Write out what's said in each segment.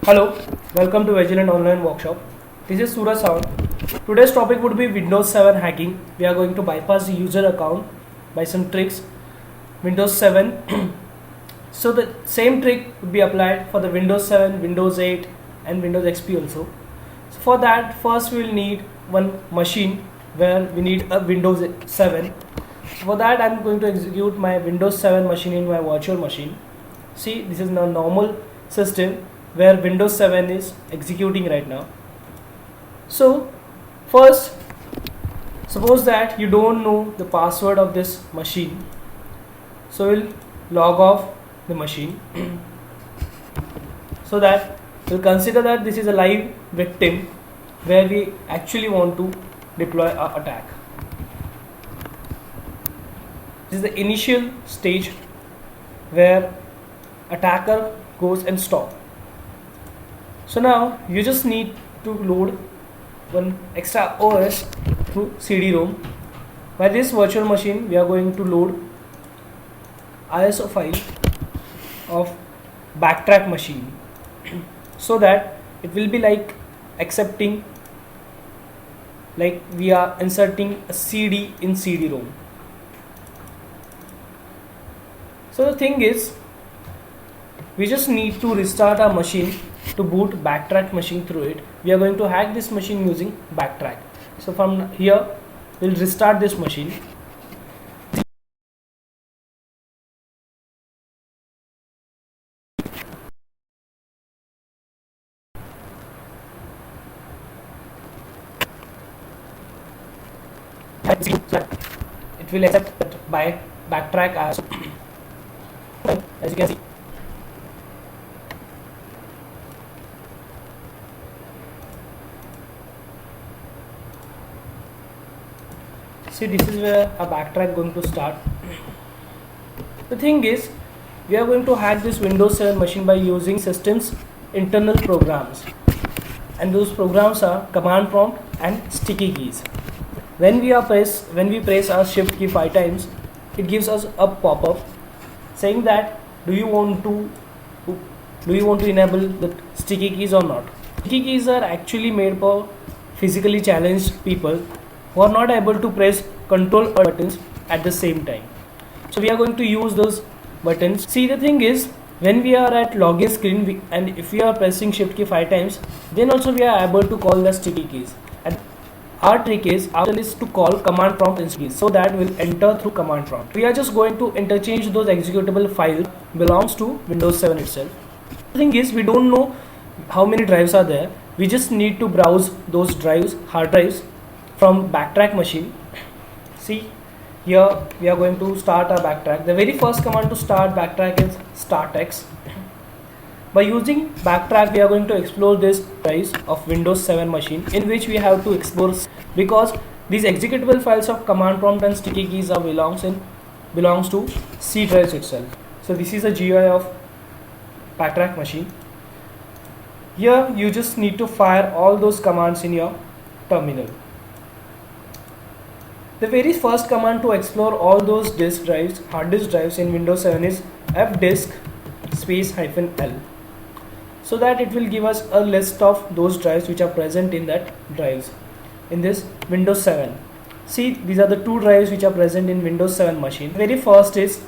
Hello, welcome to Vigilant Online Workshop. This is Suraj Sound. Today's topic would be Windows 7 hacking. We are going to bypass the user account by some tricks. Windows 7. So the same trick would be applied for the Windows 7, Windows 8 and Windows XP also. So for that, first we will need one machine where we need a Windows 7. So for that, I am going to execute my Windows 7 machine in my virtual machine. See, this is a normal system where Windows 7 is executing right now. So first, suppose that you don't know the password of this machine, so we'll log off the machine so that we'll consider that this is a live victim where we actually want to deploy our attack. This is the initial stage where attacker goes and stop. So now you just need to load one extra OS through CD-ROM. By this virtual machine, we are going to load ISO file of backtrack machine so that it will be like accepting, like we are inserting a CD in CD-ROM. So the thing is, we just need to restart our machine to boot backtrack machine through it. We are going to hack this machine using backtrack. So from here we'll restart this machine. It will accept that by backtrack as you can see. See, this is where our backtrack going to start. The thing is, we are going to hack this Windows 7 machine by using system's internal programs, and those programs are command prompt and sticky keys. When we press our shift key 5 times, it gives us a pop-up saying that do you want to enable the sticky keys or not. Sticky keys are actually made for physically challenged people who are not able to press control buttons at the same time. So we are going to use those buttons. See, the thing is, when we are at login screen and if we are pressing shift key 5 times, then also we are able to call the sticky keys. And our trick is to call command prompt and keys, so that will enter through command prompt. We are just going to interchange those executable files belongs to Windows 7 itself. The thing is, we don't know how many drives are there. We just need to browse those drives, hard drives, from backtrack machine. See, here we are going to start our backtrack. The very first command to start backtrack is startx. By using backtrack, we are going to explore this drives of Windows 7 machine, in which we have to explore, because these executable files of command prompt and sticky keys are belongs to C drives itself. So this is a GUI of backtrack machine. Here you just need to fire all those commands in your terminal. The very first command to explore all those hard disk drives in Windows 7 is fdisk -L, so that it will give us a list of those drives which are present in that drives in this Windows 7. See, these are the two drives which are present in Windows 7 machine. Very first is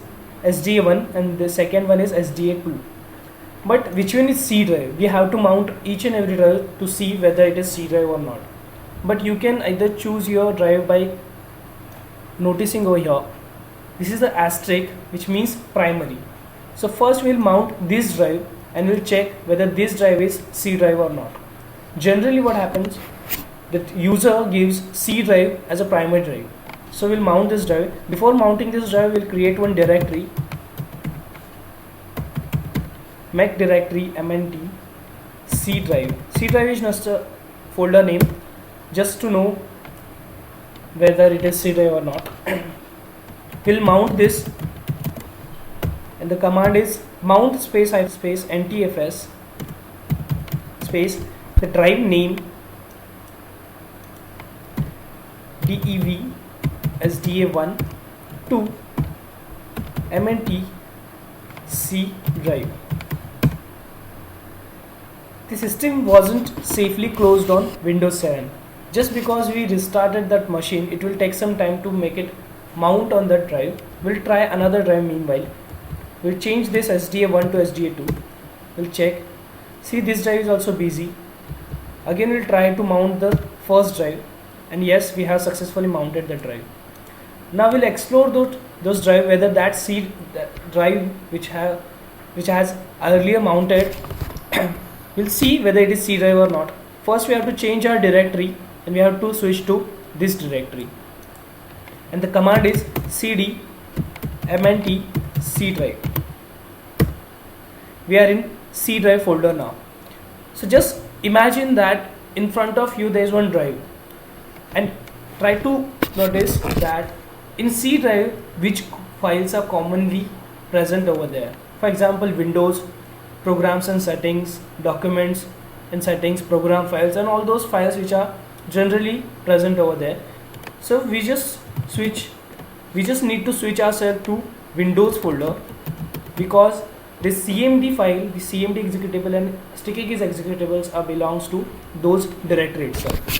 SDA1 and the second one is SDA2. But which one is C drive? We have to mount each and every drive to see whether it is C drive or not. But you can either choose your drive by noticing over here. This is the asterisk, which means primary. So first we'll mount this drive and we'll check whether this drive is C drive or not. Generally what happens, that user gives C drive as a primary drive. So we'll mount this drive. Before mounting this drive, we'll create one directory, make directory mnt C drive. C drive is just a folder name, just to know whether it is C drive or not. We'll mount this, and the command is mount space ntfs space the drive name dev sda1 to mnt C drive. The system wasn't safely closed on Windows 7. Just because we restarted that machine, it will take some time to make it mount on that drive. We'll try another drive meanwhile. We'll change this SDA1 to SDA2. We'll check. See, this drive is also busy. Again, we'll try to mount the first drive, and yes, we have successfully mounted the drive. Now we'll explore those drive, whether that drive which has earlier mounted we'll see whether it is C drive or not. First we have to change our directory and we have to switch to this directory, and the command is cd mnt C drive. We are in C drive folder now. So just imagine that in front of you there is one drive, and try to notice that in C drive which files are commonly present over there. For example, Windows, programs and settings, documents and settings, program files, and all those files which are generally present over there. So we just need to switch ourselves to Windows folder, because this CMD file, the CMD executable and sticky keys executables belongs to those directory itself.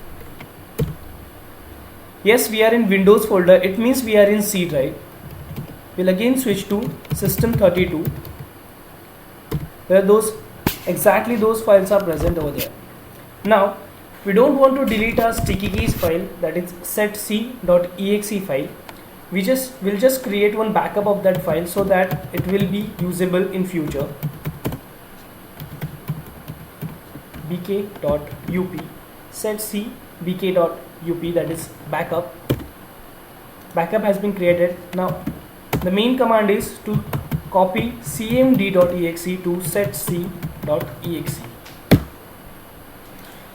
Yes, we are in Windows folder, it means we are in C drive. We'll again switch to system32, where exactly those files are present over there. Now we don't want to delete our sticky keys file, that is setc.exe file. We'll just create one backup of that file so that it will be usable in future. bk.up setc bk.up, that is backup has been created. Now the main command is to copy cmd.exe to setc.exe.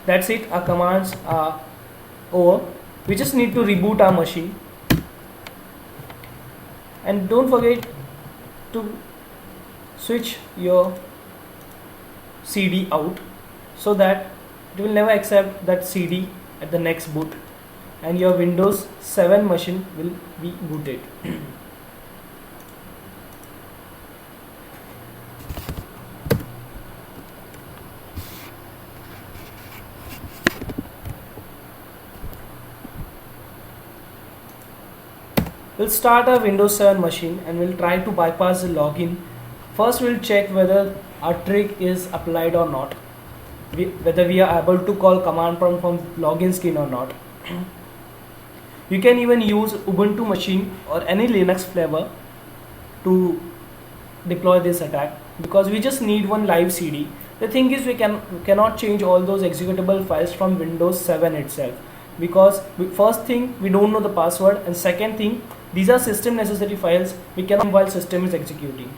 That's it, our commands are over. We just need to reboot our machine, and don't forget to switch your CD out so that it will never accept that CD at the next boot, and your Windows 7 machine will be booted. We'll start our Windows 7 machine and we'll try to bypass the login. First we'll check whether our trick is applied or not, whether we are able to call command prompt from login screen or not. You can even use Ubuntu machine or any Linux flavor to deploy this attack, because we just need one live CD. The thing is, we cannot change all those executable files from Windows 7 itself, because first thing, we don't know the password, and second thing, these are system necessary files we cannot while system is executing.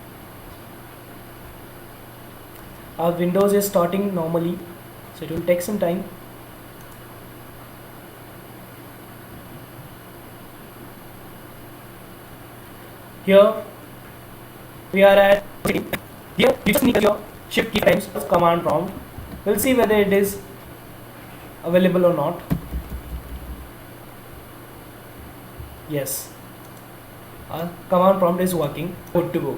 Our Windows is starting normally, so it will take some time. Here we are at here. You just need your shift key times command prompt. We'll see whether it is available or not. Yes, our command prompt is working. Good to go.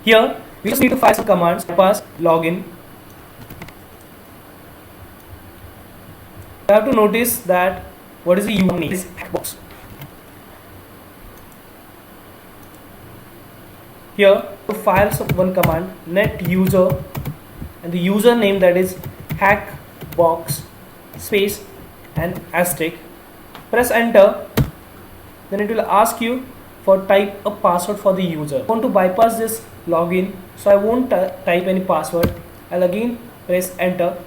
Here we just need to fire some commands. Pass login. You have to notice that what is the user name is box. Here to fire one command, net user, and the username, that is hackbox space and asterisk. Press enter, then it will ask you for type a password for the user. I want to bypass this login, so I won't type any password. I'll again press enter.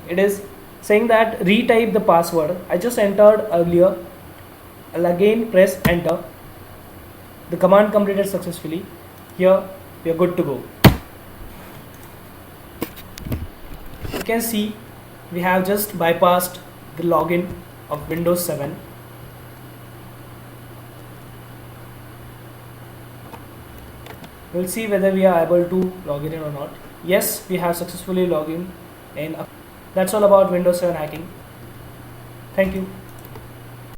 It is saying that retype the password I just entered earlier. I'll again press enter. The command completed successfully. Here we are good to go. You can see we have just bypassed the login of Windows 7. We'll see whether we are able to log in or not. Yes, we have successfully logged in. That's all about Windows 7 hacking. Thank you.